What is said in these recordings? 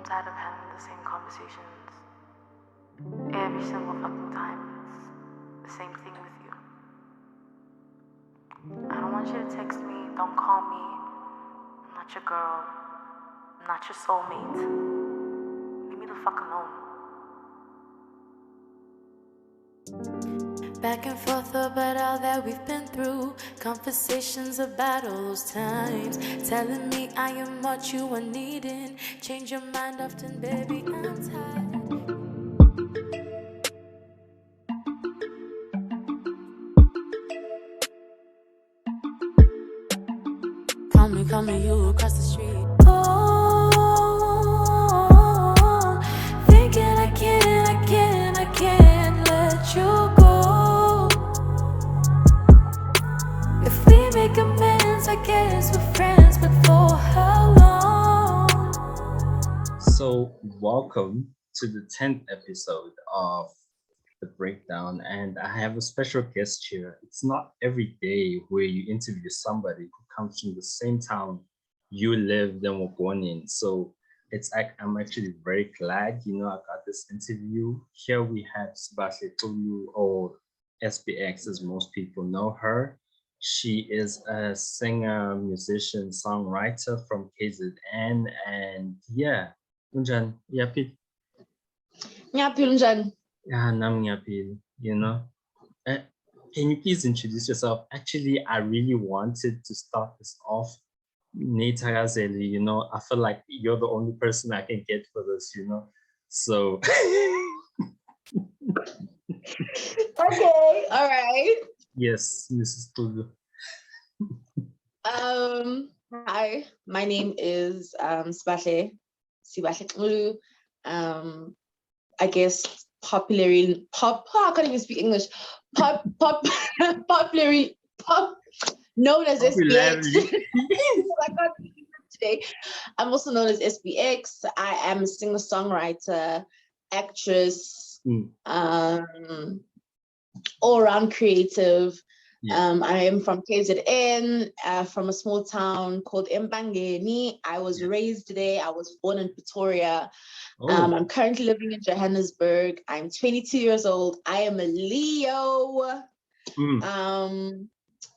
tired of having the same conversations. Every single fucking time, it's the same thing with you. I don't want you to text me, don't call me. I'm not your girl. I'm not your soulmate. Leave me the fuck alone. Back and forth about all that we've been through. Conversations about all those times. Telling me I am what you are needing. Change your mind often, baby, I'm tired. Call me, you across the street. Oh, thinking I can't let you go. If we make amends, I guess we're friends, but for how long? So, welcome to the 10th episode of The Breakdown, and I have a special guest here. It's not every day where you interview somebody who comes from the same town you lived and were born in. So, I'm actually very glad, I got this interview. Here we have Sebastian or SBX, as most people know her. She is a singer, musician, songwriter from KZN, and yeah. Unjan, yapil. Ngiyaphi njani? Yeah, nam yapil, Can you please introduce yourself? Actually, I really wanted to start this off. Nitagazeli, I feel like you're the only person I can get for this, So Okay, all right. yes, Mrs. Tulu. Hi, my name is Sibahle Xulu. I guess popularly I can't even speak English. Popularly known as SBX. I can't speak English today. I'm also known as SBX. I am a singer-songwriter, actress, all-around creative. Yeah. I am from KZN, from a small town called Empangeni. I was raised there. I was born in Pretoria. I'm currently living in Johannesburg. I'm 22 years old. I am a Leo.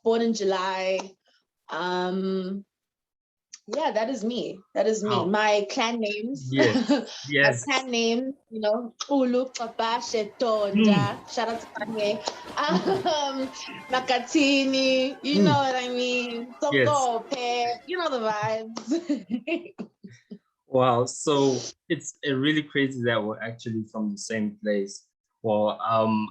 Born in July. Yeah, that is me. Oh. My clan names. Yes. My clan names, Ulu, Papa, Shetonja. Shout out to Kanye. Makatini, you know what I mean? Tokope, you know the vibes. Wow, so it's really crazy that we're actually from the same place. Well,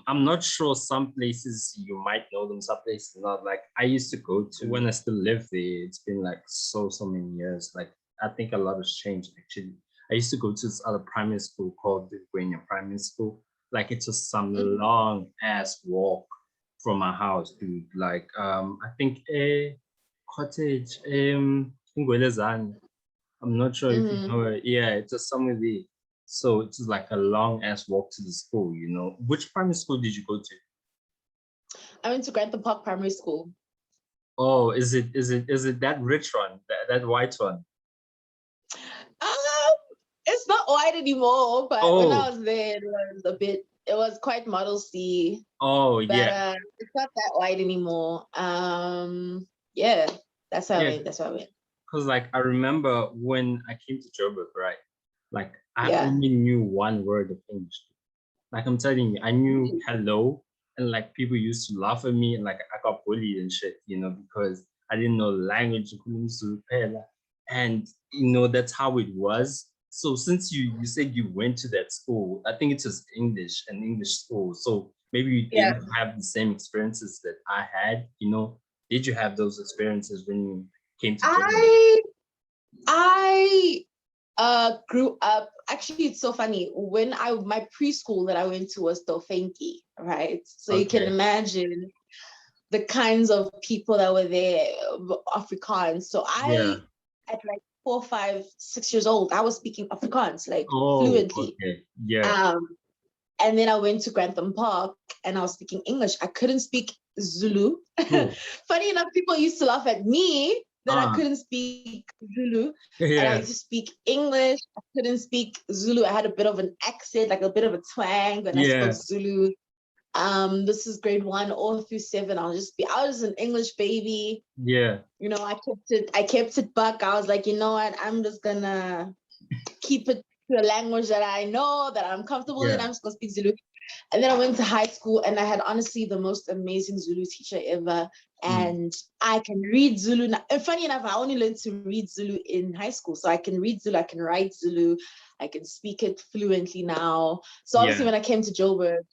I'm not sure, some places you might know them, some places not. Like I used to go to when I still live there. It's been like so many years. Like I think a lot has changed actually. I used to go to this other primary school called the Primary School. Like it's just some long ass walk from my house, dude. Like I think a cottage Ngwelezane. I'm not sure if you know it. Yeah, it's just somewhere there. So it's like a long ass walk to the school, Which primary school did you go to? I went to Grantham Park Primary School. Oh, is it that rich one, that white one? It's not white anymore, but when I was there, it was quite Model C. Oh, but, yeah. It's not that white anymore. Yeah, that's how I went. Because like I remember when I came to Joburg, right? Like I only knew one word of English. Like I'm telling you, I knew hello, and like people used to laugh at me, and like I got bullied and shit, because I didn't know the language. And that's how it was. So since you said you went to that school, I think it was an English school. So maybe you didn't have the same experiences that I had. Did you have those experiences when you came to Joburg? I grew up. Actually, it's so funny. When my preschool that I went to was Tofenki, right? So you can imagine the kinds of people that were there, Afrikaans. So at like 4, 5, 6 years old, I was speaking Afrikaans like fluently. Okay. Yeah. And then I went to Grantham Park and I was speaking English. I couldn't speak Zulu. Funny enough, people used to laugh at me that I couldn't speak Zulu, and I Yeah. used to speak English. I couldn't speak Zulu. I had a bit of an accent, like a bit of a twang when I spoke Zulu. This is grade 1 all through 7. I was an English baby. Yeah. You know, I kept it buck. I was like, you know what, I'm just gonna keep it to a language that I know, that I'm comfortable in. I'm just gonna speak Zulu. And then I went to high school, and I had honestly the most amazing Zulu teacher ever. And I can read Zulu now. And funny enough, I only learned to read Zulu in high school. So I can read Zulu, I can write Zulu, I can speak it fluently now. So obviously when I came to Joburg,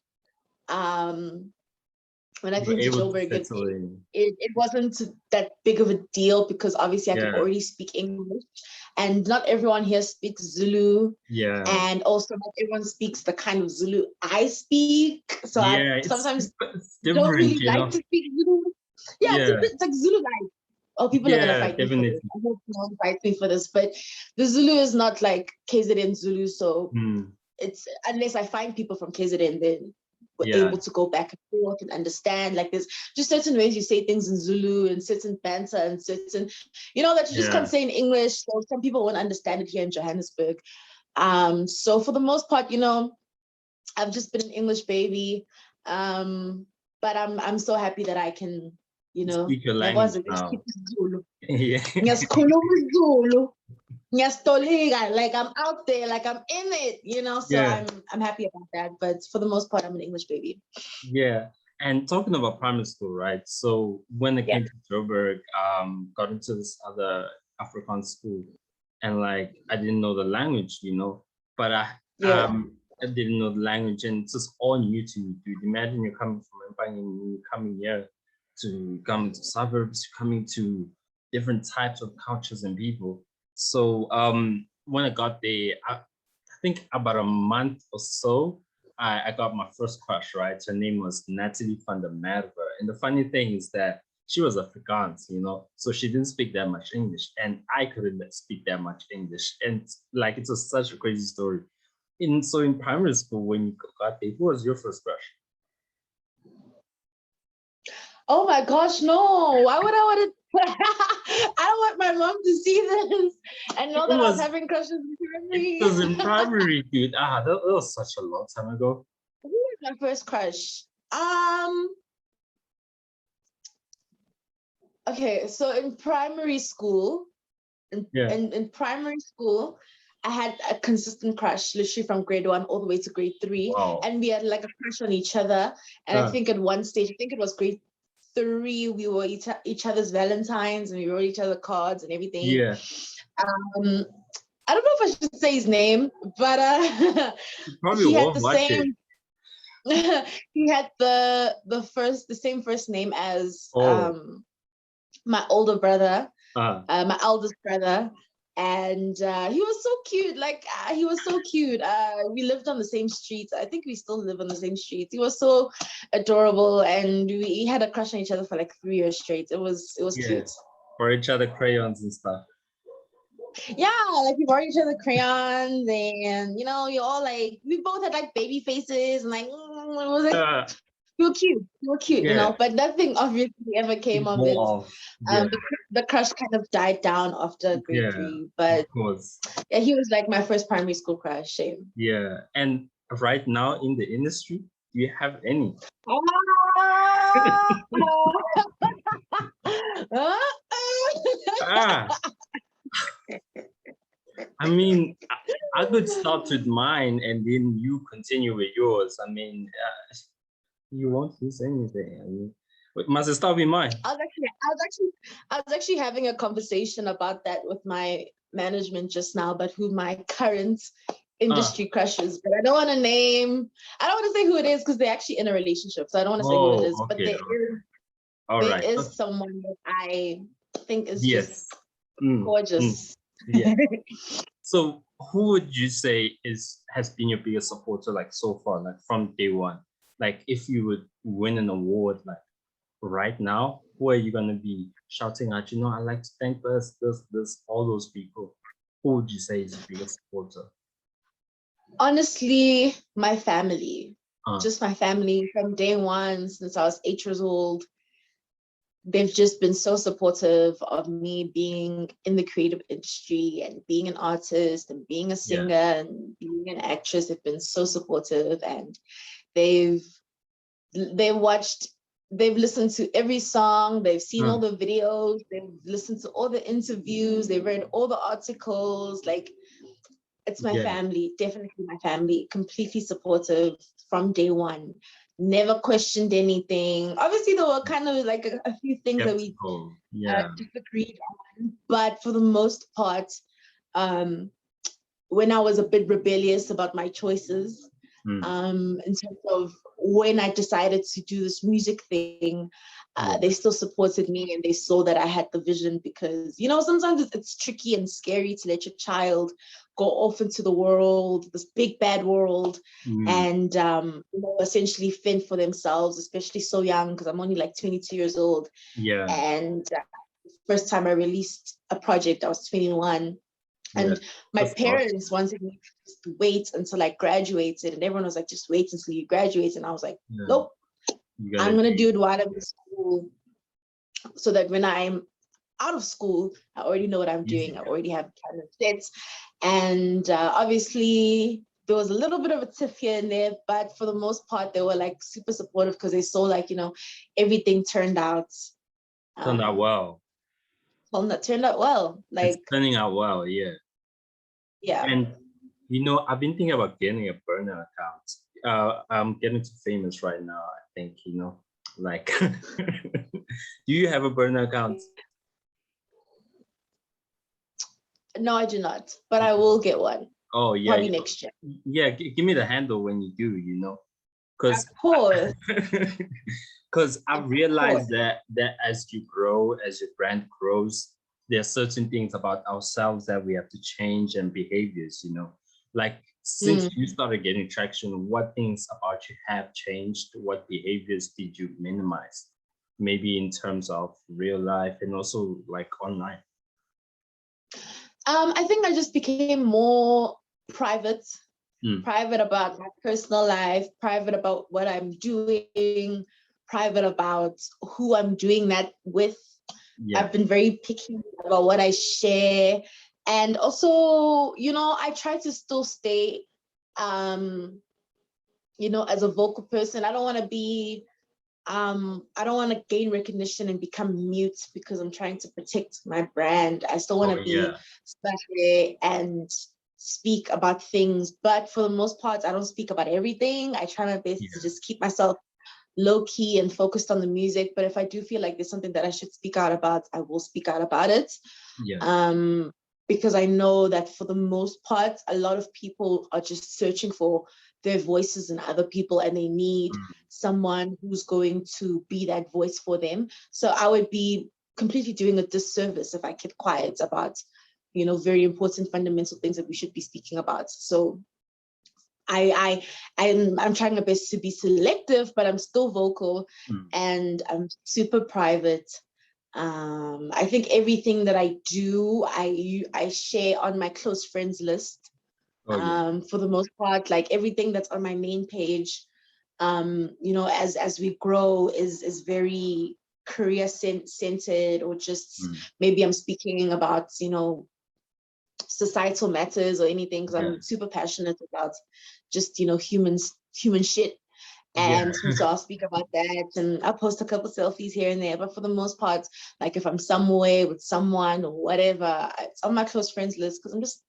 it wasn't that big of a deal, because obviously I could already speak English, and not everyone here speaks Zulu. And also not everyone speaks the kind of Zulu I speak. So I sometimes don't really like to speak Zulu. It's like Zulu like. Oh, people are gonna fight me for this. I hope no one fights me for this, but the Zulu is not like KZN Zulu. So it's, unless I find people from KZN, then we're able to go back and forth and understand. Like there's just certain ways you say things in Zulu, and certain banter, and certain, you know, that you just can't say in English. So some people won't understand it here in Johannesburg. So for the most part, you know, I've just been an English baby. But I'm so happy that I can, you know, speak your language now. Like I'm out there, like I'm in it, you know. So I'm happy about that. But for the most part, I'm an English baby. Yeah. And talking about primary school, right? So when I came to Joburg, got into this other Afrikaans school, and like I didn't know the language, you know, but I didn't know the language, and it's just all new to you, dude. Imagine you're coming from Empangeni, you're coming here to come to suburbs, coming to different types of cultures and people. So when I got there, I think about a month or so, I got my first crush, right? Her name was Natalie van der Merwe. And the funny thing is that she was Afrikaans, you know, so she didn't speak that much English, and I couldn't speak that much English. And like, it was such a crazy story. So in primary school, when you got there, who was your first crush? Oh my gosh, no. Why would I want to? I don't want my mom to see this and know that I was having crushes in primary. It was in primary, dude. That was such a long time ago. Who was my first crush? Okay, so in primary school, in primary school, I had a consistent crush, literally from grade 1 all the way to grade 3. Wow. And we had like a crush on each other. And I think at one stage, I think it was grade 3, we were each other's Valentines, and we wrote each other cards and everything. Yeah. I don't know if I should say his name, but he had the same. He had the same first name as my older brother, my eldest brother. And he was so cute. Like he was so cute. We lived on the same streets. I think we still live on the same streets. He was so adorable, and we had a crush on each other for like 3 years straight. It was cute. For each other crayons and stuff. Yeah, like we bought each other crayons, and you know, you all like, we both had like baby faces, and like it was like we were cute, you know, but nothing obviously ever came of it. The crush kind of died down after grade 3, but yeah, he was like my first primary school crush. Shame. Yeah, and right now in the industry, do you have any? I mean, I could start with mine and then you continue with yours. I mean, you won't lose anything. I mean, must it start with mine? I was actually having a conversation about that with my management just now, about who my current industry crush is. But I don't want to say who it is, because they're actually in a relationship. So I don't want to say who it is. But there is someone that I think is just gorgeous. Yeah. So who would you say has been your biggest supporter, like so far, like from day one? Like if you would win an award, like right now, who are you gonna be shouting at? You know, I like to thank this, all those people. Who would you say is the biggest supporter? Honestly, my family. Just my family from day one, since I was 8 years old. they've just been so supportive of me being in the creative industry and being an artist and being a singer and being an actress. They've been so supportive, and they've watched, they've listened to every song, they've seen all the videos, they've listened to all the interviews, they've read all the articles. Like, it's my family, definitely my family, completely supportive from day one. Never questioned anything. Obviously, there were kind of like a few things that we disagreed on, but for the most part, when I was a bit rebellious about my choices, in terms of when I decided to do this music thing, they still supported me, and they saw that I had the vision, because, you know, sometimes it's tricky and scary to let your child go off into the world, this big bad world, and you know, essentially fend for themselves, especially so young, because I'm only like 22 years old. And the first time I released a project, I was 21. And my parents wanted me to just wait until I graduated, and everyone was like, just wait until you graduate. And I was like, nope, I'm going to do it while I'm in school, so that when I'm out of school, I already know what I'm doing. I already have kind of sets. And obviously, there was a little bit of a tiff here and there, but for the most part, they were like super supportive, because they saw, like, you know, everything turned out well. Turned out well. Like, it's turning out well, yeah. And you know, I've been thinking about getting a burner account. I'm getting too famous right now, I think, you know, like do you have a burner account? No, I do not, but I will get one. Oh yeah, probably next year. Yeah, give me the handle when you do, you know, because of course. Because I've realized that as you grow, as your brand grows, there are certain things about ourselves that we have to change, and behaviors, you know, like since you started getting traction, what things about you have changed? What behaviors did you minimize? Maybe in terms of real life and also like online. I think I just became more private about my personal life, private about what I'm doing, private about who I'm doing that with. I've been very picky about what I share. And also, you know, I try to still stay, you know, as a vocal person. I don't want to be, I don't want to gain recognition and become mute, because I'm trying to protect my brand. I still want to be special and speak about things, but for the most part, I don't speak about everything. I try my best to just keep myself low key and focused on the music. But if I do feel like there's something that I should speak out about, I will speak out about it. Because I know that for the most part, a lot of people are just searching for their voices in other people, and they need someone who's going to be that voice for them. So I would be completely doing a disservice if I kept quiet about, you know, very important fundamental things that we should be speaking about. So I'm trying my best to be selective, but I'm still vocal, and I'm super private. I think everything that I do, I share on my close friends list. For the most part, like everything that's on my main page, you know, as we grow is very career centered, or just maybe I'm speaking about, you know, societal matters or anything, because I'm super passionate about just, you know, human shit. And so I'll speak about that, and I'll post a couple selfies here and there. But for the most part, like if I'm somewhere with someone or whatever, it's on my close friends list, because I'm just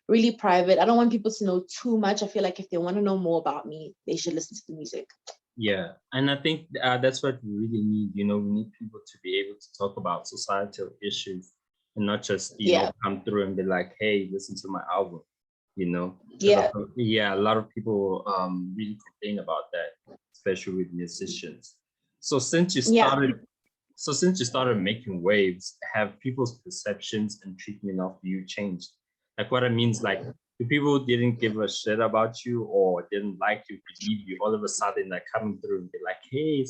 really private. I don't want people to know too much. I feel like if they want to know more about me, they should listen to the music. Yeah, and I think that's what we really need. You know, we need people to be able to talk about societal issues, and not just, you know, come through and be like, hey, listen to my album, you know? A lot of people really complain about that, especially with musicians. So since you started making waves, have people's perceptions and treatment of you changed? Like, what I mean is, like, the people who didn't give a shit about you or didn't like you, believe you, all of a sudden like coming through and be like, hey,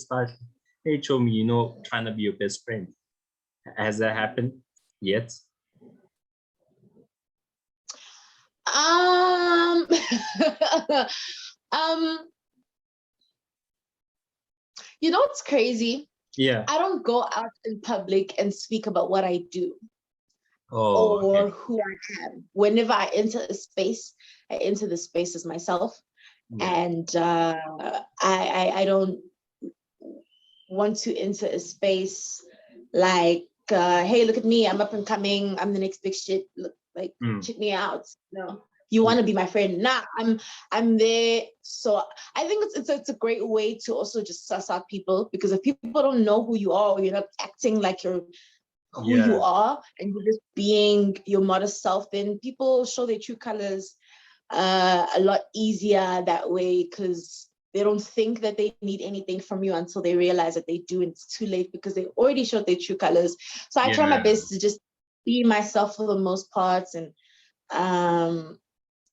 hey, Chomi, you know, trying to be your best friend. Has that happened yet? You know, it's crazy. Yeah. I don't go out in public and speak about what I do Oh, or who I am. Whenever I enter a space, I enter the space as myself. yeah. And I don't want to enter a space like, hey, look at me, I'm up and coming, I'm the next big shit. Look, like, check me out. No, you want to be my friend? Nah, I'm there. So I think it's a great way to also just suss out people, because if people don't know who you are, or you're not acting like you're who you are, and you're just being your modest self, then people show their true colors a lot easier that way, because they don't think that they need anything from you until they realize that they do, and it's too late because they already showed their true colors. So I try my best to just be myself for the most part, and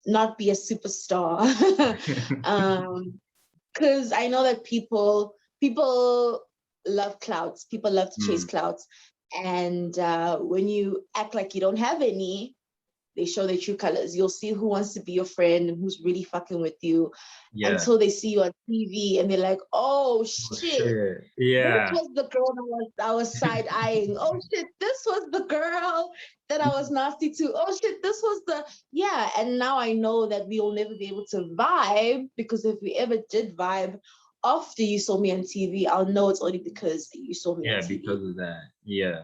not be a superstar. Because I know that people love clouds, people love to chase clouds, and when you act like you don't have any, they show their true colors. You'll see who wants to be your friend and who's really fucking with you, until they see you on TV and they're like, oh shit. Yeah. This was the girl that I was side eyeing. Oh shit, this was the girl that I was nasty to. Oh shit, this was the, yeah. And now I know that we will never be able to vibe, because if we ever did vibe after you saw me on TV, I'll know it's only because you saw me on TV. Yeah, because of that. Yeah.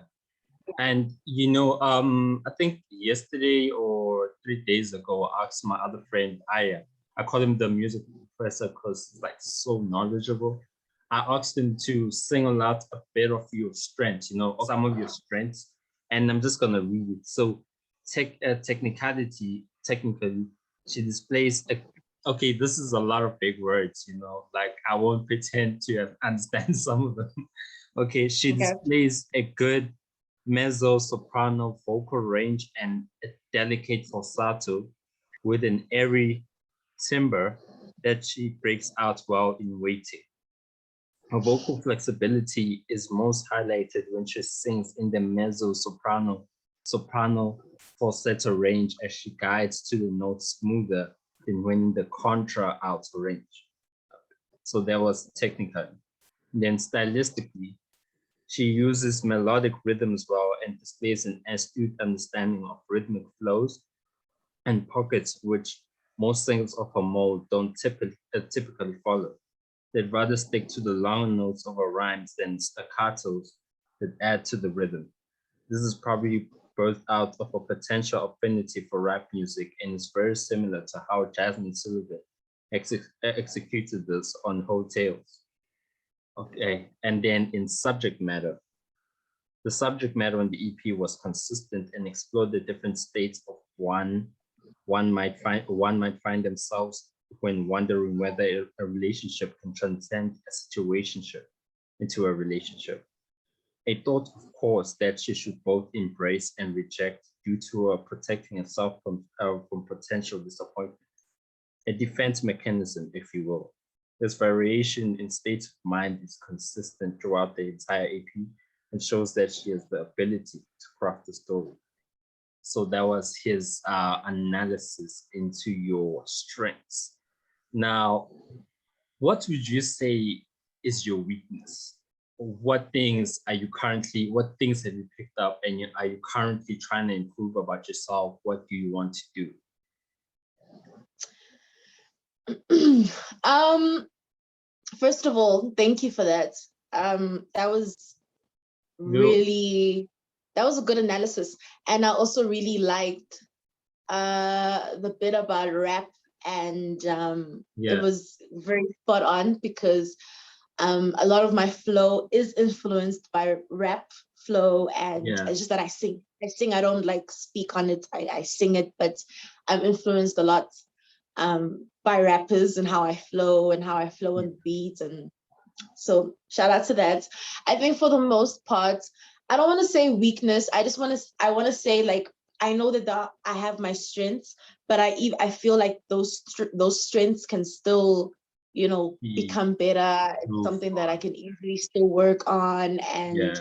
And I think yesterday or 3 days ago, I asked my other friend, Aya. I call him the music professor because he's like so knowledgeable. I asked him to single out a bit of your strengths, some of your strengths, and I'm just gonna read it. So, technically, she displays okay, this is a lot of big words, like I won't pretend to understand some of them. Okay, she displays a good mezzo-soprano vocal range and a delicate falsetto with an airy timbre that she breaks out well in waiting. Her vocal flexibility is most highlighted when she sings in the mezzo-soprano falsetto range, as she guides to the notes smoother than when in the contra-alto range. So that was technical. Then stylistically, she uses melodic rhythms well and displays an astute understanding of rhythmic flows and pockets which most singers of her mold don't typically follow. They'd rather stick to the long notes of her rhymes than staccatos that add to the rhythm. This is probably birthed out of a potential affinity for rap music and is very similar to how Jasmine Sullivan executed this on Hotels. Okay, and then in subject matter, the subject matter on the EP was consistent and explored the different states of one might find themselves when wondering whether a relationship can transcend a situationship into a relationship. A thought, of course, that she should both embrace and reject due to her protecting herself from potential disappointment. A defense mechanism, if you will. This variation in state of mind is consistent throughout the entire EP and shows that she has the ability to craft a story. So that was his analysis into your strengths. Now, what would you say is your weakness? What things have you picked up and are you currently trying to improve about yourself? What do you want to do? First of all, thank you for that. That was a good analysis, and I also really liked the bit about rap, and it was very spot on, because a lot of my flow is influenced by rap flow, and it's just that I sing. I don't like speak on it. I sing it, but I'm influenced a lot by rappers and how I flow on beats. And so shout out to that. I think for the most part, I don't want to say weakness. I want to say, like, I know that I have my strengths, but I feel like those strengths can still, become better. It's something that I can easily still work on. And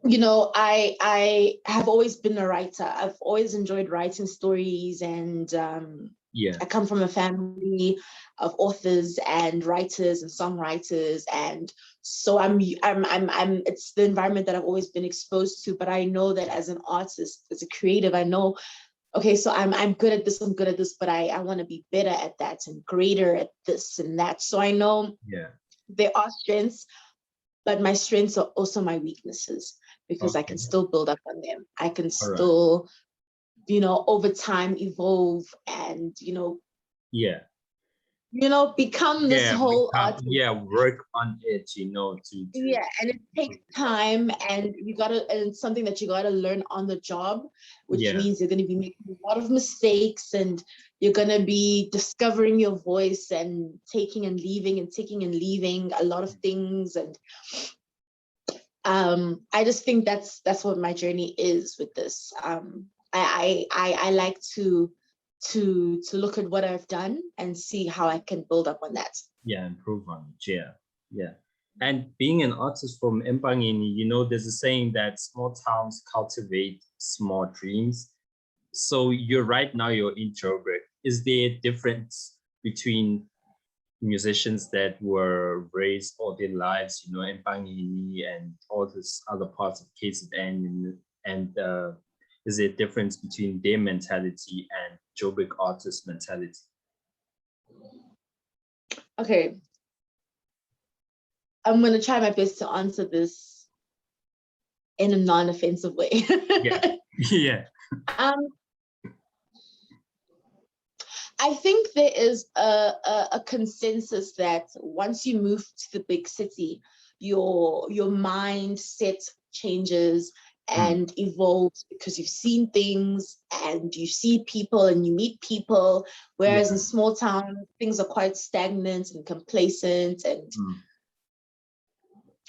I have always been a writer. I've always enjoyed writing stories, and I come from a family of authors and writers and songwriters, and so I'm it's the environment that I've always been exposed to. But I know that as an artist, as a creative, I know, okay, so I'm good at this, but I want to be better at that and greater at this and that. So I know there are strengths, but my strengths are also my weaknesses, because I can still build up on them. I can still, over time evolve and, become this whole artist. Work on it, to and it takes time, and it's something that you gotta learn on the job, which means you're gonna be making a lot of mistakes, and you're gonna be discovering your voice and taking and leaving a lot of things. And I just think that's what my journey is with this. I like to look at what I've done and see how I can build up on that. Improve on it. Yeah. And being an artist from Empangeni, there's a saying that small towns cultivate small dreams. So you're in Joburg. Is there a difference between musicians that were raised all their lives, Empangeni and all this other parts of KZN, and is there a difference between their mentality and Joburg artist mentality? Okay, I'm going to try my best to answer this in a non-offensive way. I think there is a consensus that once you move to the big city, your mindset changes and evolves, because you've seen things and you see people and you meet people, whereas in small town things are quite stagnant and complacent and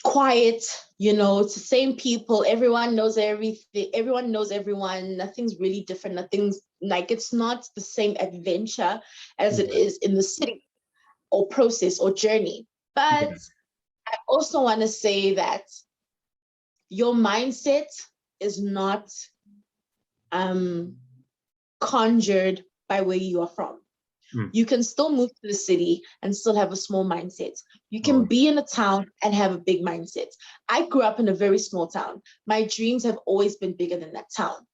quiet. It's the same people, everyone knows everything, everyone knows everyone, nothing's really different, nothing's like, it's not the same adventure as it is in the city or process or journey. But I also want to say that your mindset is not conjured by where you are from. You can still move to the city and still have a small mindset. You can be in a town and have a big mindset. I grew up in a very small town. My dreams have always been bigger than that town.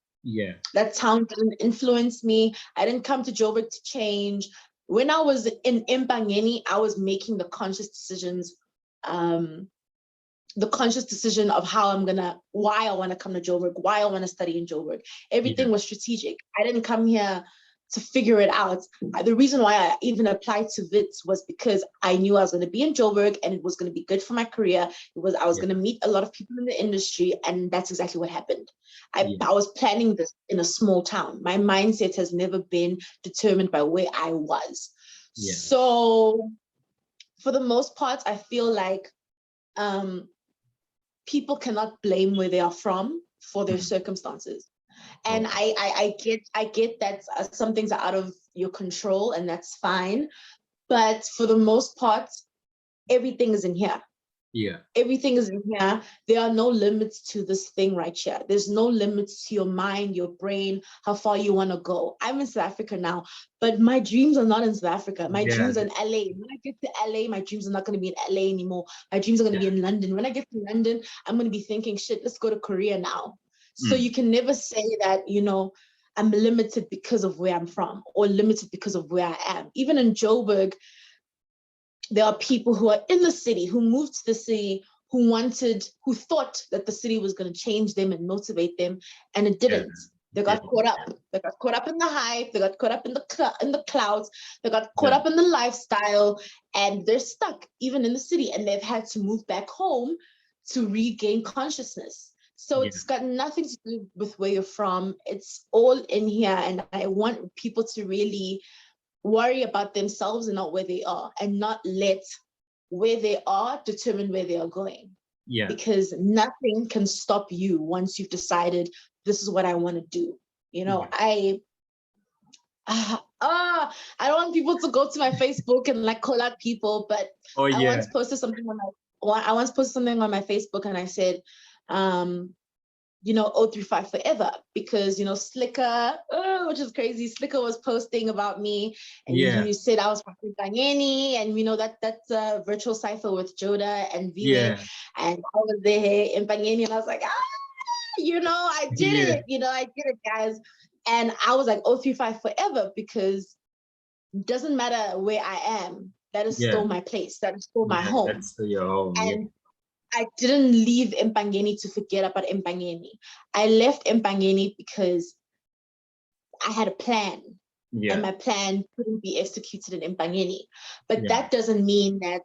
That town didn't influence me. I didn't come to Joburg to change. When I was in Empangeni, I was making the conscious decisions, the conscious decision of why I want to come to Joburg, why I want to study in Joburg. Everything was strategic. I didn't come here to figure it out. The reason why I even applied to WITS was because I knew I was going to be in Joburg and it was going to be good for my career. I was going to meet a lot of people in the industry, and that's exactly what happened. I was planning this in a small town. My mindset has never been determined by where I was. So for the most part, I feel like people cannot blame where they are from for their circumstances. And I get that some things are out of your control, and that's fine. But for the most part, everything is in here. Everything is in here. There are no limits to this thing right here. There's no limits to your mind, your brain, how far you want to go. I'm in South Africa now, but my dreams are not in South Africa. My dreams are in LA. When I get to LA, my dreams are not going to be in LA anymore. My dreams are going to be in London. When I get to London, I'm going to be thinking, shit, let's go to Korea now. So you can never say that, I'm limited because of where I'm from or limited because of where I am. Even in Joburg, there are people who are in the city, who moved to the city, who thought that the city was going to change them and motivate them, and it didn't. They got caught up. They got caught up in the hype. They got caught up in the clouds. They got caught up in the lifestyle, and they're stuck even in the city. And they've had to move back home to regain consciousness. So it's got nothing to do with where you're from. It's all in here, and I want people to really worry about themselves and not where they are, and not let where they are determine where they are going. Because nothing can stop you once you've decided this is what I want to do. I don't want people to go to my Facebook and like call out people, but I once posted something on my Facebook, and I said, 035 forever, because Slicker, which is crazy. Slicker was posting about me, and you said I was from Empangeni, and that's a virtual cipher with Joda and Vile, and I was there Empangeni, and I was like, I did it, I did it, guys. And I was like 035 forever, because it doesn't matter where I am, that is still my place, that is still my home. That's still your home. And I didn't leave Empangeni to forget about Empangeni. I left Empangeni because I had a plan, and my plan couldn't be executed in Empangeni. But that doesn't mean that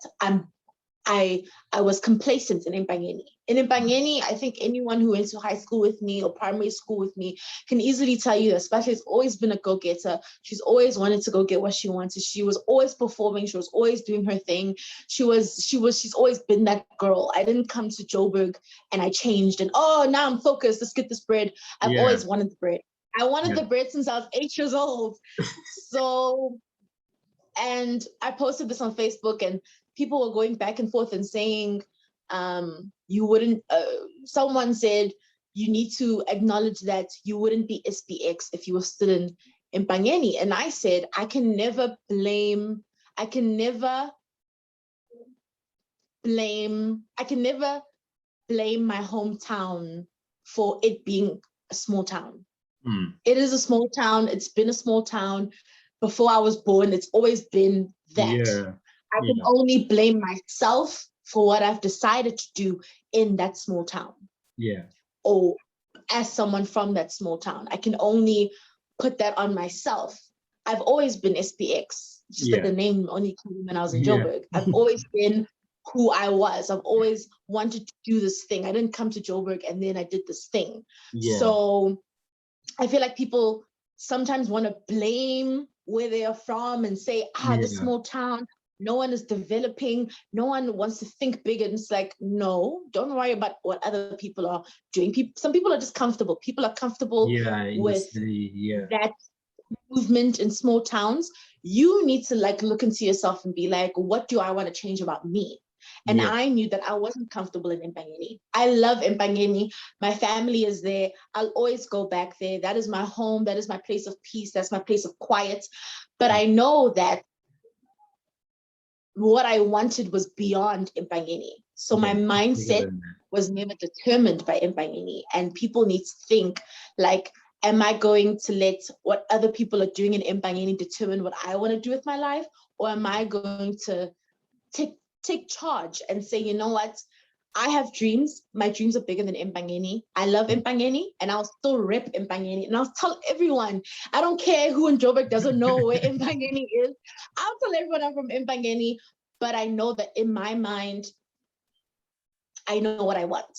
I was complacent in Empangeni. In Empangeni, I think anyone who went to high school with me or primary school with me can easily tell you that Spatula has always been a go-getter. She's always wanted to go get what she wanted. She was always performing. She was always doing her thing. She's always been that girl. I didn't come to Joburg and I changed and now I'm focused. Let's get this bread. I've always wanted the bread. I wanted the bread since I was 8 years old. So, and I posted this on Facebook, and people were going back and forth and saying, you wouldn't, someone said, you need to acknowledge that you wouldn't be SBX if you were still in Empangeni. And I said, I can never blame my hometown for it being a small town. It is a small town. It's been a small town before I was born. It's always been that. I can only blame myself for what I've decided to do in that small town. Or as someone from that small town. I can only put that on myself. I've always been SBX. Just that the name only came when I was in Joburg. I've always been who I was. I've always wanted to do this thing. I didn't come to Joburg and then I did this thing. So I feel like people sometimes want to blame where they are from and say, this small town, no one is developing, no one wants to think big. And it's like, no, don't worry about what other people are doing. Some people are just comfortable. People are comfortable with that movement in small towns. You need to look into yourself and be like, what do I want to change about me? And I knew that I wasn't comfortable in Empangeni. I love Empangeni. My family is there. I'll always go back there. That is my home. That is my place of peace. That's my place of quiet. But I know that what I wanted was beyond Empangeni. So my mindset was never determined by Empangeni. And people need to think am I going to let what other people are doing in Empangeni determine what I want to do with my life? Or am I going to take charge and say, you know what? I have dreams. My dreams are bigger than Empangeni. I love Empangeni, and I'll still rep Empangeni. And I'll tell everyone, I don't care who in Joburg doesn't know where Empangeni is. I'll tell everyone I'm from Empangeni, but I know that in my mind, I know what I want.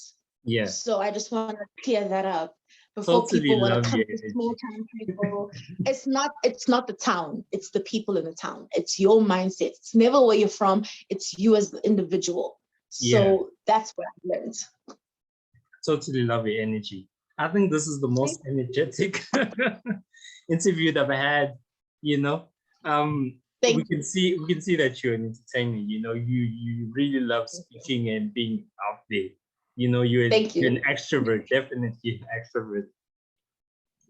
So I just want to clear that up before people want to come to small town people. It's not the town, it's the people in the town. It's your mindset. It's never where you're from, it's you as the individual. So that's what I learned. Totally love your energy. I think this is the most energetic interview that I've had, we can see that you're an entertainer, you really love speaking and being out there. You're an extrovert, definitely an extrovert.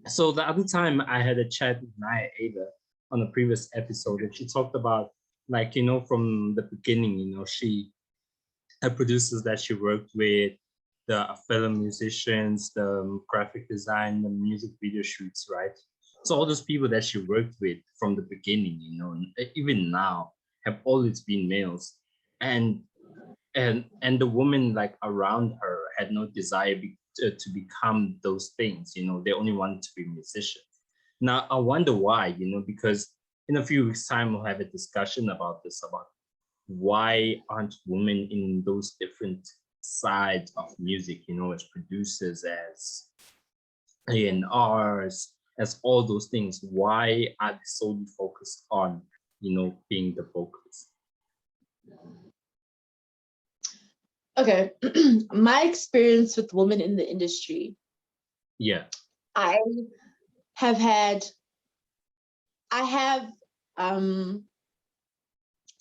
So the other time I had a chat with Naya Ada on a previous episode, and she talked about from the beginning, her producers that she worked with, the film musicians, the graphic design, the music video shoots, right? So all those people that she worked with from the beginning, even now, have always been males. And the women around her had no desire to become those things. They only wanted to be musicians. Now I wonder why, because in a few weeks' time we'll have a discussion about this, about why aren't women in those different sides of music, as producers, as A&Rs, as all those things. Why are they solely focused on being the vocalist? Okay. My experience with women in the industry. I have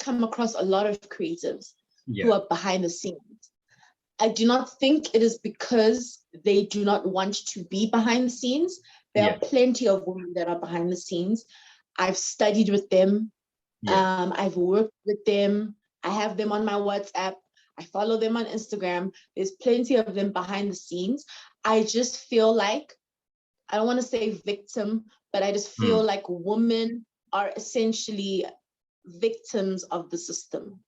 come across a lot of creatives who are behind the scenes. I do not think it is because they do not want to be behind the scenes. There are plenty of women that are behind the scenes. I've studied with them. I've worked with them. I have them on my WhatsApp. I follow them on Instagram. There's plenty of them behind the scenes. I just feel like, I don't want to say victim, but I just feel like women are essentially victims of the system.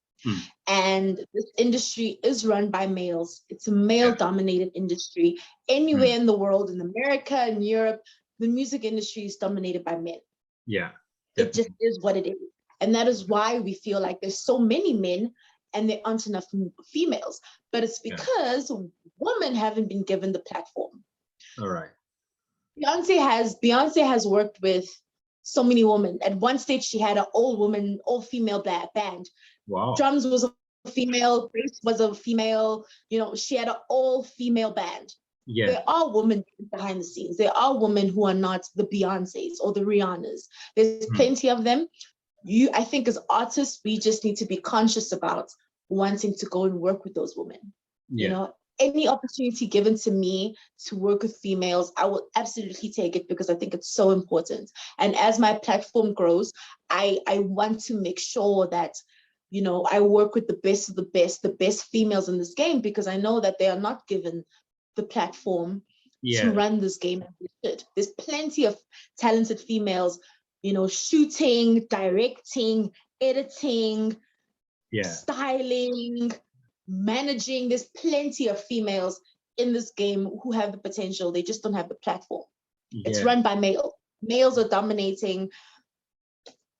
And this industry is run by males. It's a male-dominated industry. Anywhere in the world, in America, in Europe, the music industry is dominated by men. Yeah. It just is what it is. And that is why we feel like there's so many men and there aren't enough females. But it's because women haven't been given the platform. All right. Beyonce has worked with so many women. At one stage, she had an all-female band. Wow. Drums was a female, bass was a female. She had an all-female band. Yeah. There are women behind the scenes. There are women who are not the Beyoncés or the Rihannas. There's plenty of them. I think as artists, we just need to be conscious about wanting to go and work with those women. Any opportunity given to me to work with females, I will absolutely take it because I think it's so important. And as my platform grows, I want to make sure that, I work with the best of the best females in this game, because I know that they are not given the platform to run this game. There's plenty of talented females, shooting, directing, editing, styling, managing. There's plenty of females in this game who have the potential. They just don't have the platform. It's run by males. Males are dominating.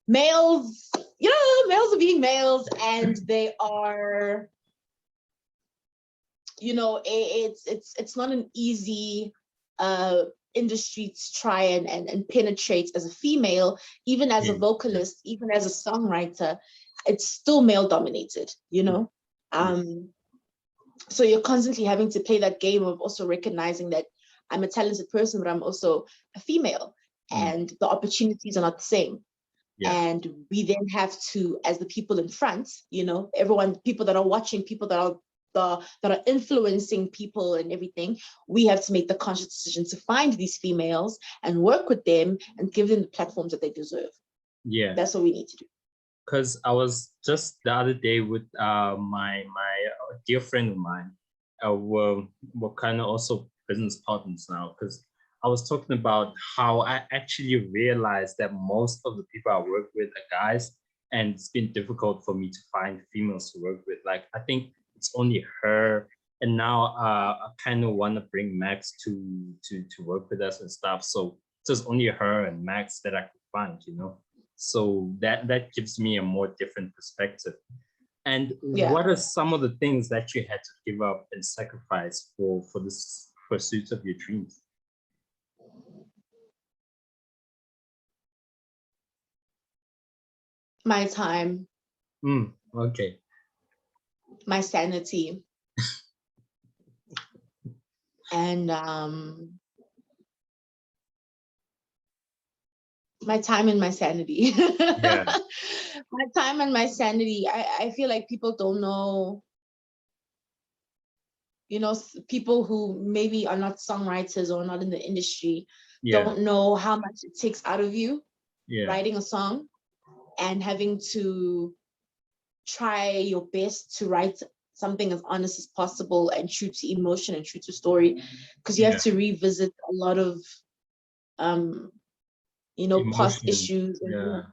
Males are being males, and they are, it's not an easy industry to try and penetrate as a female, even as a vocalist, even as a songwriter. It's still male dominated, so you're constantly having to play that game of also recognizing that I'm a talented person, but I'm also a female, and the opportunities are not the same. And we then have to, as the people in front, people that are watching, people that are influencing people and everything, we have to make the conscious decision to find these females and work with them and give them the platforms that they deserve. That's what we need to do. Because I was just the other day with my dear friend of mine. We're kind of also business partners now, because I was talking about how I actually realized that most of the people I work with are guys, and it's been difficult for me to find females to work with. Like, I think it's only her, and now I kind of want to bring Max to work with us and stuff. So it's just only her and Max that I could find, So that gives me a more different perspective. And what are some of the things that you had to give up and sacrifice for this pursuit of your dreams? My time. Okay. My sanity. And my time and my sanity. My time and my sanity. I feel like people don't know, people who maybe are not songwriters or not in the industry don't know how much it takes out of you writing a song and having to try your best to write something as honest as possible and true to emotion and true to story, because you have to revisit a lot of past issues and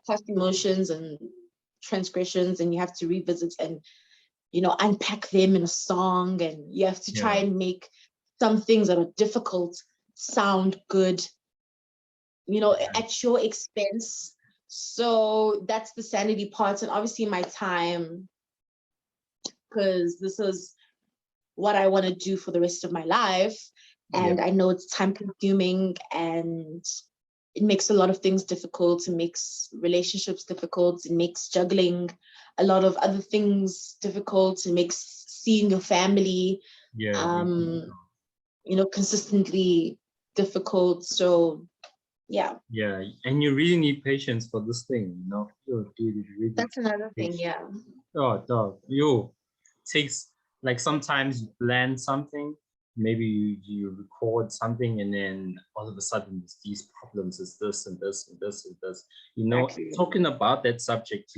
past emotions and transgressions, and you have to revisit and unpack them in a song, and you have to try and make some things that are difficult sound good, at your expense. So that's the sanity part. And obviously my time, because this is what I want to do for the rest of my life, and I know it's time consuming, and it makes a lot of things difficult. It makes relationships difficult. It makes juggling a lot of other things difficult. It makes seeing your family, consistently difficult. So, and you really need patience for this thing, Really that's another thing, takes, like, sometimes you plan something, maybe you record something and then all of a sudden there's these problems, is this and this and this and this. Exactly. Talking about that subject,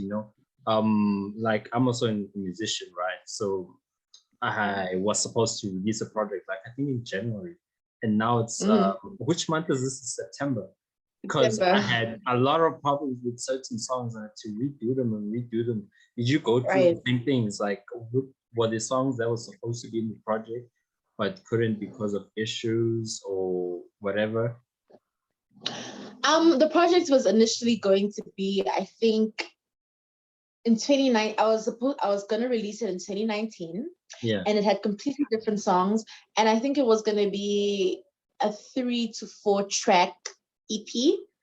like I'm also a musician, right? So I was supposed to release a project, like I think in January, and now it's which month is this? September. Because I had a lot of problems with certain songs. I had to redo them and redo them. Did you go through the same things? Like, were the songs that were supposed to be in the project but couldn't because of issues or whatever? The project was initially going to be, I think, in 2019. I was gonna release it in 2019. Yeah. And it had completely different songs. And I think it was gonna be a 3 to 4 track EP.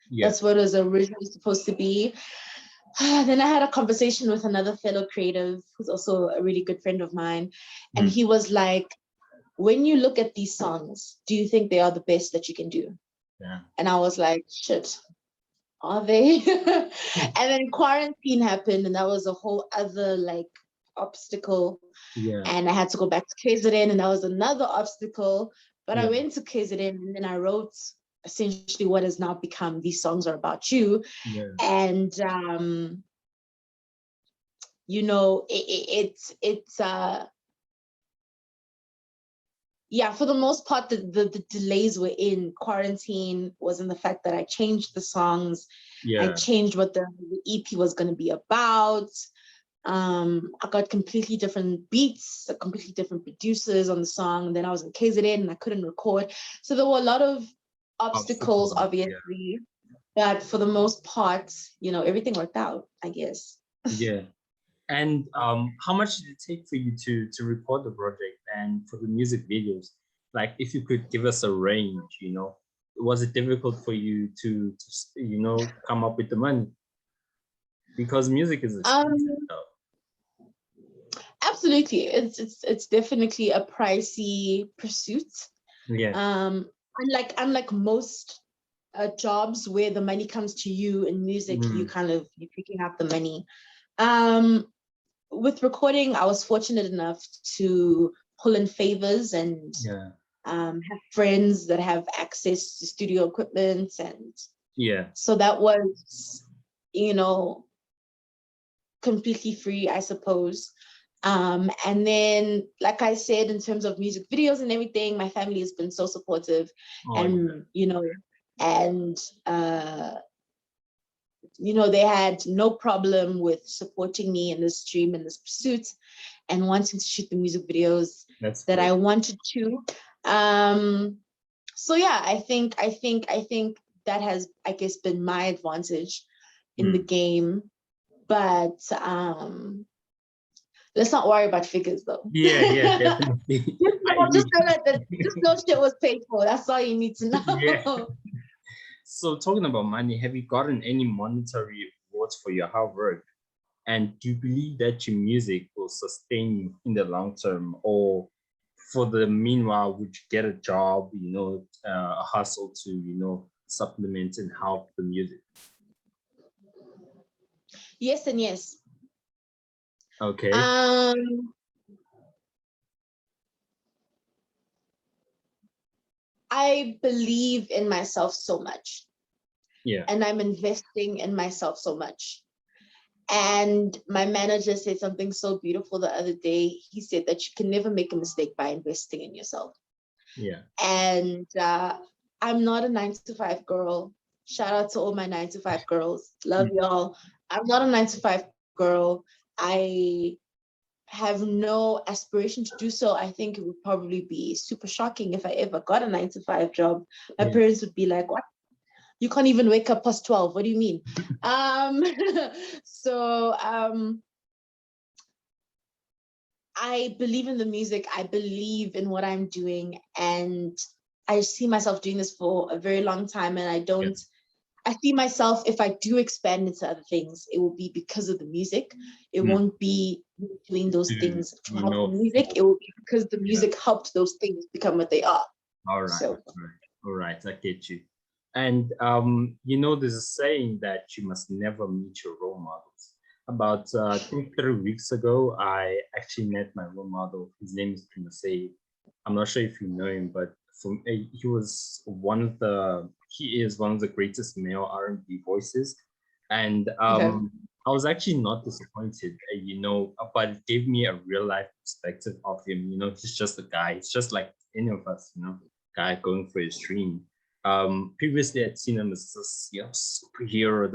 Yeah. That's what it was originally supposed to be. Then I had a conversation with another fellow creative who's also a really good friend of mine. And he was like, when you look at these songs, do you think they are the best that you can do? Yeah. And I was like, shit, are they? And then quarantine happened, and that was a whole other like obstacle. Yeah. And I had to go back to KZN, and that was another obstacle. But I went to KZN, and then I wrote essentially what has now become These Songs Are About You. Yeah. And yeah, for the most part, the delays were in quarantine, was in the fact that I changed the songs. Yeah. I changed what the EP was going to be about. I got completely different beats, completely different producers on the song. And then I was in KZN and I couldn't record. So there were a lot of obstacles obviously. Yeah. But for the most part, everything worked out, I guess. Yeah. And how much did it take for you to record the project and for the music videos? Like, if you could give us a range, was it difficult for you to come up with the money? Because music is expensive. Absolutely, it's definitely a pricey pursuit. Yeah. Unlike most jobs where the money comes to you in music, you're picking up the money. With recording, I was fortunate enough to pull in favors and have friends that have access to studio equipment, and so that was, completely free, I suppose. And then, like I said, in terms of music videos and everything, my family has been so supportive, they had no problem with supporting me in this dream, in this pursuit, and wanting to shoot the music videos that I wanted to. So yeah, I think that has, I guess, been my advantage in the game. But let's not worry about figures though. Yeah, definitely. just know shit was paid for. That's all you need to know. Yeah. So talking about money, have you gotten any monetary rewards for your hard work? And do you believe that your music will sustain you in the long term? Or for the meanwhile, would you get a job, a hustle to, supplement and help the music? Yes and yes. Okay. I believe in myself so much. Yeah. And I'm investing in myself so much. And my manager said something so beautiful the other day. He said that you can never make a mistake by investing in yourself. Yeah. And I'm not a 9-to-5 girl. Shout out to all my 9-to-5 girls. Love y'all. I'm not a 9-to-5 girl. I have no aspiration to do so. I think it would probably be super shocking if I ever got a 9-to-5 job. My parents would be like, what? You can't even wake up past 12. What do you mean? So I believe in the music. I believe in what I'm doing. And I see myself doing this for a very long time. And I see myself, if I do expand into other things, it will be because of the music. It won't be doing those things to help the music. It will be because the music helped those things become what they are. All right. So. All right. I get you. And, there's a saying that you must never meet your role models. About, I think 3 weeks ago, I actually met my role model. His name is Proffessor I'm not sure if you know him, but he is one of the greatest male R&B voices. And Okay. I was actually not disappointed, but it gave me a real life perspective of him. He's just a guy. It's just like any of us, guy going for his dream. Previously I'd seen him as this, superhero.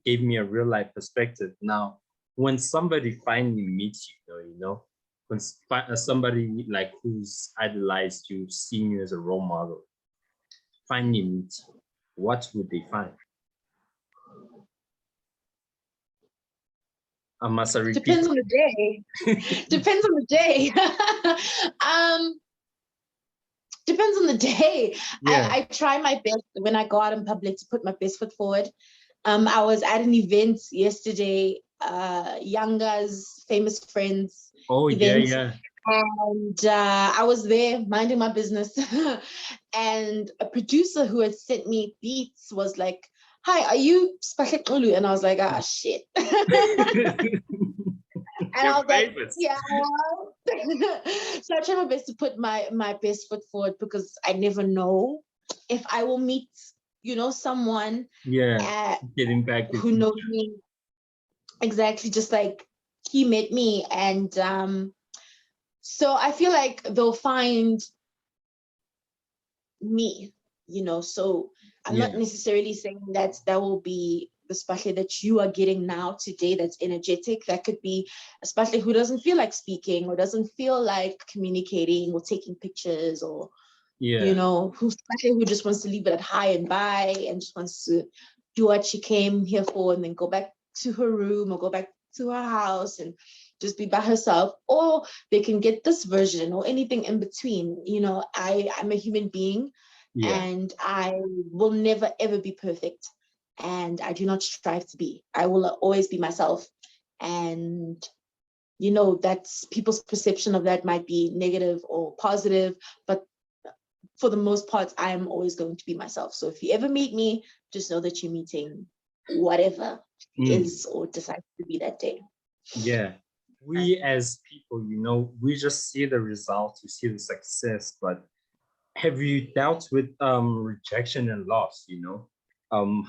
Gave me a real life perspective. Now, when somebody finally meets you, when somebody like who's idolized you, seen you as a role model, finally meets you, what would they find? Must I repeat? Depends on the day. Depends on the day. Depends on the day. Yeah. I try my best when I go out in public to put my best foot forward. I was at an event yesterday, Younga's famous friends event. Yeah. And I was there minding my business. And a producer who had sent me beats was like, "Hi, are you SBX Spotify?" And I was like, "Ah, shit." And I was like, yeah. So I try my best to put my best foot forward, because I never know if I will meet, someone getting back who knows me. Exactly, just like he met me. And so I feel like they'll find me, so I'm not necessarily saying that will be the Spahle that you are getting now today that's energetic. That could be a Spahle who doesn't feel like speaking, or doesn't feel like communicating or taking pictures, or who just wants to leave it at high and by, and just wants to do what she came here for, and then go back to her room or go back to her house and just be by herself. Or they can get this version, or anything in between. I'm a human being, and I will never ever be perfect, and I do not strive to be. I will always be myself. And that's people's perception of that might be negative or positive, but for the most part, I am always going to be myself. So if you ever meet me, just know that you're meeting whatever is or decides to be that day. Yeah. We as people, we just see the results, we see the success, but have you dealt with rejection and loss,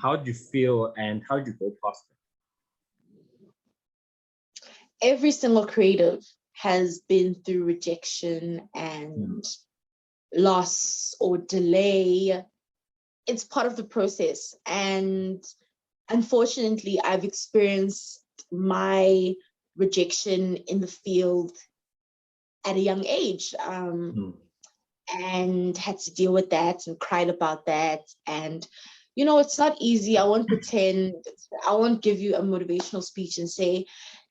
how do you feel and how do you go past it? Every single creative has been through rejection and loss or delay. It's part of the process. And unfortunately, I've experienced my rejection in the field at a young age, and had to deal with that and cried about that. And it's not easy. I won't pretend. I won't give you a motivational speech and say,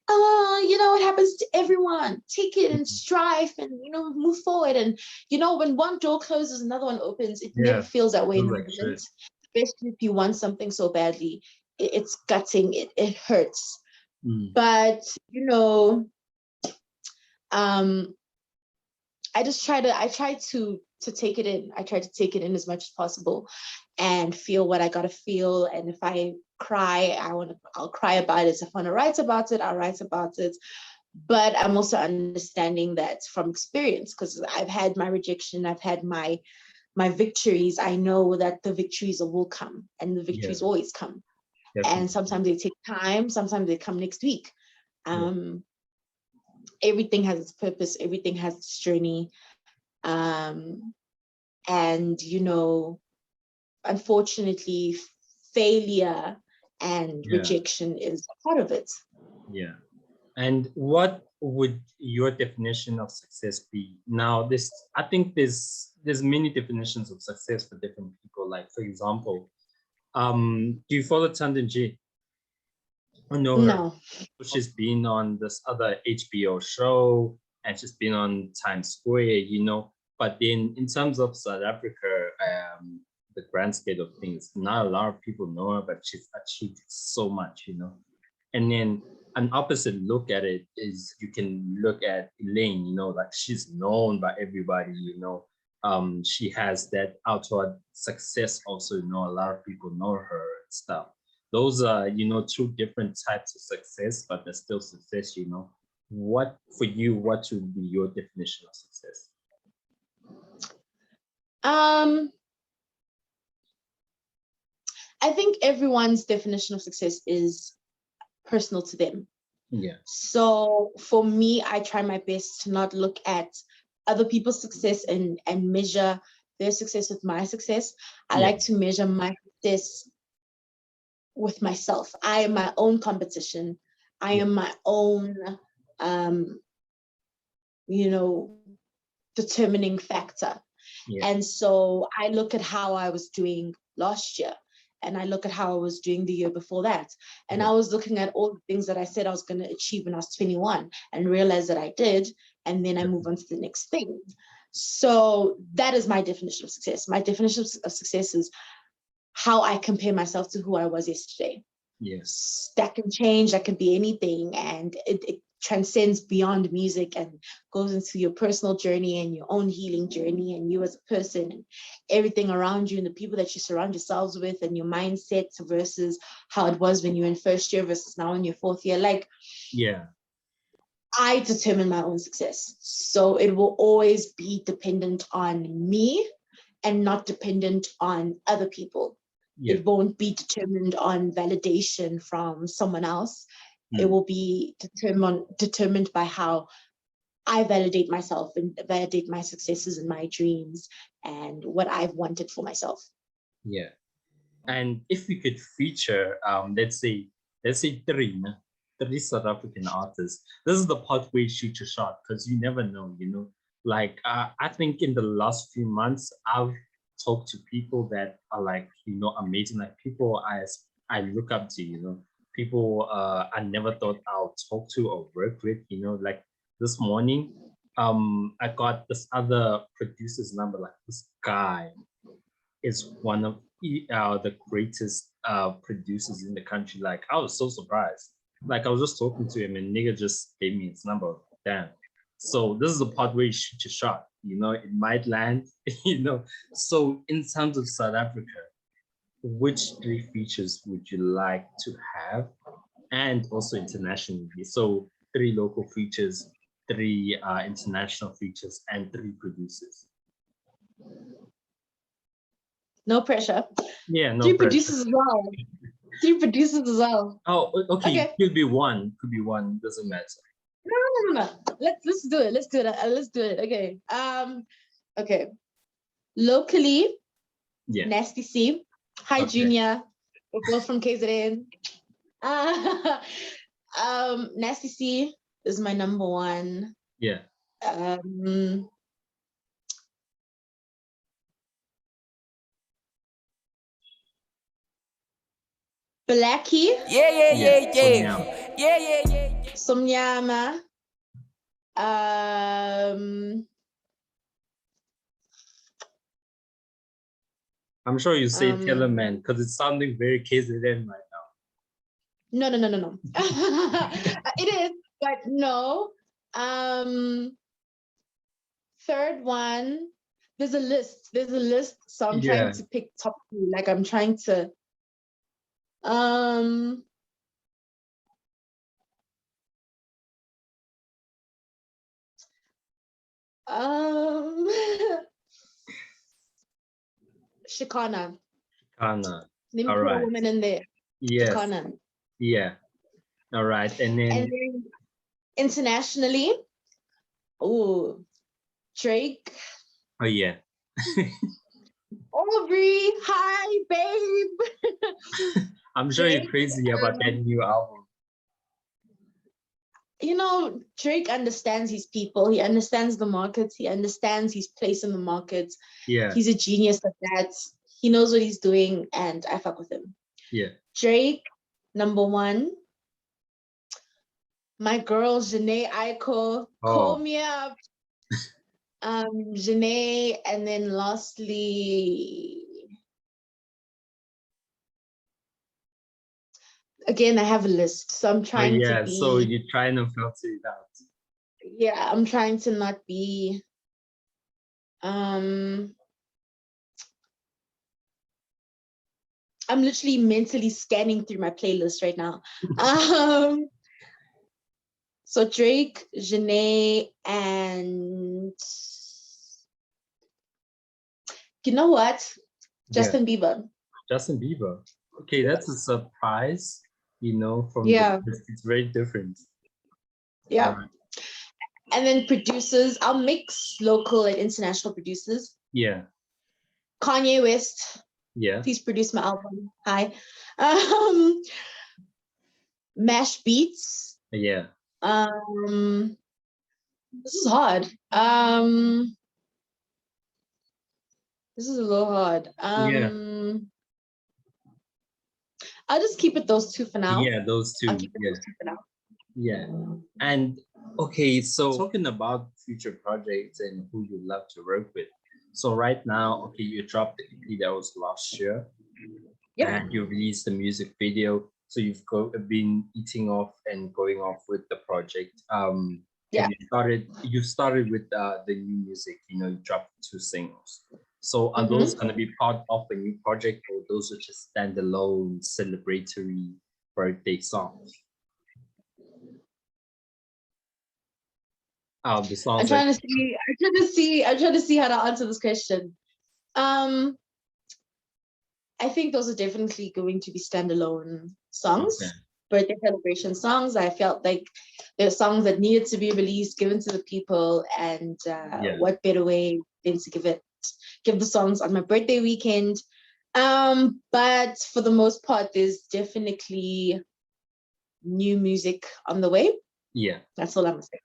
it happens to everyone. Take it and strive and, move forward. And, when one door closes, another one opens. It never feels that way in the moment, especially if you want something so badly. It's gutting. It hurts. But, I try to take it in. I try to take it in as much as possible and feel what I gotta feel. And if I cry, I'll cry about it. If I want to write about it, I'll write about it. But I'm also understanding that from experience, because I've had my rejection, I've had my victories. I know that the victories will come, and the victories always come. Definitely. And sometimes they take time, sometimes they come next week. Everything has its purpose, everything has its journey. And unfortunately, failure and rejection is part of it. Yeah. And what would your definition of success be? Now, I think there's many definitions of success for different people. Like, for example, do you follow Empangeni? No. She's been on this other HBO show, and she's been on Times Square, But then in terms of South Africa, the grand scale of things, not a lot of people know her, but she's achieved so much, And then an opposite look at it is you can look at Elaine, like she's known by everybody, she has that outward success also, a lot of people know her and stuff. Those are, two different types of success, but they're still success, What would be your definition of success? I think everyone's definition of success is personal to them. Yeah. So for me, I try my best to not look at other people's success and measure their success with my success. I like to measure my success with myself. I am my own competition. I am my own, determining factor. And so I look at how I was doing last year, and I look at how I was doing the year before that. And I was looking at all the things that I said I was going to achieve when I was 21 and realize that I did. And then I move on to the next thing. So that is my definition of success. My definition of success is how I compare myself to who I was yesterday. Yes. That can change, that can be anything. And it transcends beyond music and goes into your personal journey and your own healing journey and you as a person and everything around you and the people that you surround yourselves with and your mindset versus how it was when you were in first year versus now in your fourth year. Like, I determine my own success. So it will always be dependent on me and not dependent on other people. It won't be determined on validation from someone else. It will be determined by how I validate myself and validate my successes and my dreams and what I've wanted for myself. Yeah. And if we could feature, let's say three South African artists, this is the part where you shoot your shot, because you never know, Like, I think in the last few months, I've talked to people that are like, amazing, like people I look up to, people I never thought I'll talk to or work with, like this morning, I got this other producer's number. Like, this guy is one of the greatest producers in the country. Like, I was so surprised. Like, I was just talking to him and nigga just gave me his number. Damn. So this is the part where you shoot your shot. It might land. So in terms of South Africa, which three features would you like to have? And also internationally. So 3 local features, 3 international features, and 3 producers. No pressure. Yeah, no 3 pressure. producers as well. 3 producers as well. Oh, okay. Could be one. Doesn't matter. No. Let's do it. Let's do it. Okay. Okay. Locally, Nasty C. Hi, Junior. We're both from KZN. Nasty C is my number one. Yeah. Blackie. Yeah. Somnyama. I'm sure you say Tellerman because it's sounding very KZN right now. No. It is, but no. Third one, there's a list. So I'm trying to pick top 2. Like, I'm trying to Shikana. Let me put a woman in there. Yes. Shikana. Yeah. All right. And then internationally, Drake. Oh yeah. Aubrey, hi babe. I'm sure you're crazy about that new album. Drake understands his people. He understands the markets. He understands his place in the market. Yeah. He's a genius at that. He knows what he's doing, and I fuck with him. Yeah. Drake, number 1. My girl, Janae Aiko, call me up. Janae, and then lastly, again, I have a list, so I'm trying to be. So you're trying to filter it out. Yeah, I'm trying to not be. I'm literally mentally scanning through my playlist right now. So Drake, Janae, and You know what? Yeah. Justin Bieber. Justin Bieber. Okay, that's a surprise, from Yeah. the list. It's very different. Yeah. All right. And then producers, I'll mix local and international producers. Yeah. Kanye West. Yeah. Please produce my album. Hi. Mash Beats. Yeah. This is hard. This is a little hard. Yeah. I'll just keep it those two for now. Yeah, those two. I'll keep it Yeah. those two for now. Yeah. And okay, so talking about future projects and who you love to work with. So right now, okay, you dropped the EP that was last year. Yep. And you released the music video. So you've been eating off and going off with the project. Yeah. And you started with the new music, you dropped 2 singles. So are those going to be part of a new project, or those are just standalone celebratory birthday songs? The songs I'm trying to see how to answer this question. I think those are definitely going to be standalone songs, Okay. birthday celebration songs. I felt like they're songs that needed to be released, given to the people, and what better way than to give the songs on my birthday weekend. But for the most part, there's definitely new music on the way. Yeah. That's all I'm gonna say.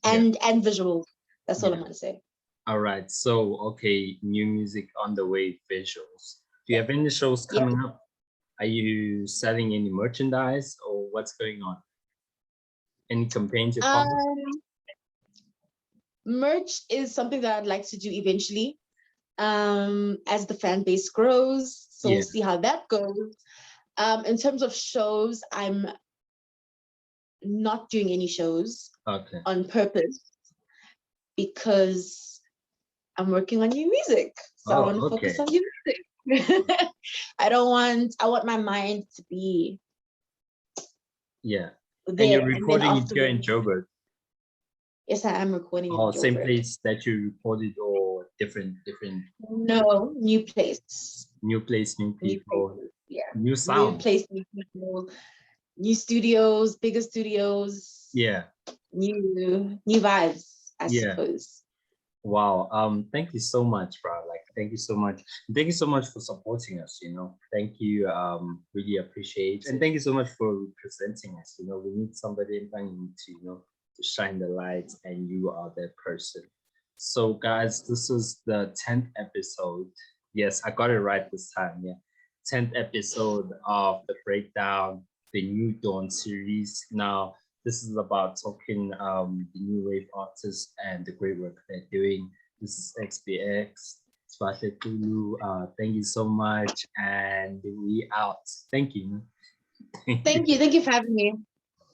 And visuals. That's all I'm gonna say. All right. So okay, new music on the way, visuals. Do you have any shows coming up? Are you selling any merchandise, or what's going on? Any campaigns you're part of? Merch is something that I'd like to do eventually, as the fan base grows. So we'll see how that goes. In terms of shows, I'm not doing any shows on purpose because I'm working on new music. So I want to focus on new music. I want my mind to be there. And you're recording it here in Joburg? Yes, I am recording in Joburg. Same place that you recorded, or different? No, new place. New place, new people. New sound. New place, new people. New studios, bigger studios. Yeah. New vibes, I suppose. Wow. Thank you so much, bro. Thank you so much. Thank you so much for supporting us, Thank you. Really appreciate it. And thank you so much for representing us. We need somebody in Empangeni to shine the lights, and you are that person. So guys, this is the 10th episode. Yes, I got it right this time. Yeah. 10th episode of the Breakdown, the New Dawn series. Now, this is about talking the new wave artists and the great work they're doing. This is SBX Spotify. Thank you so much, and we out. Thank you. Thank you for having me.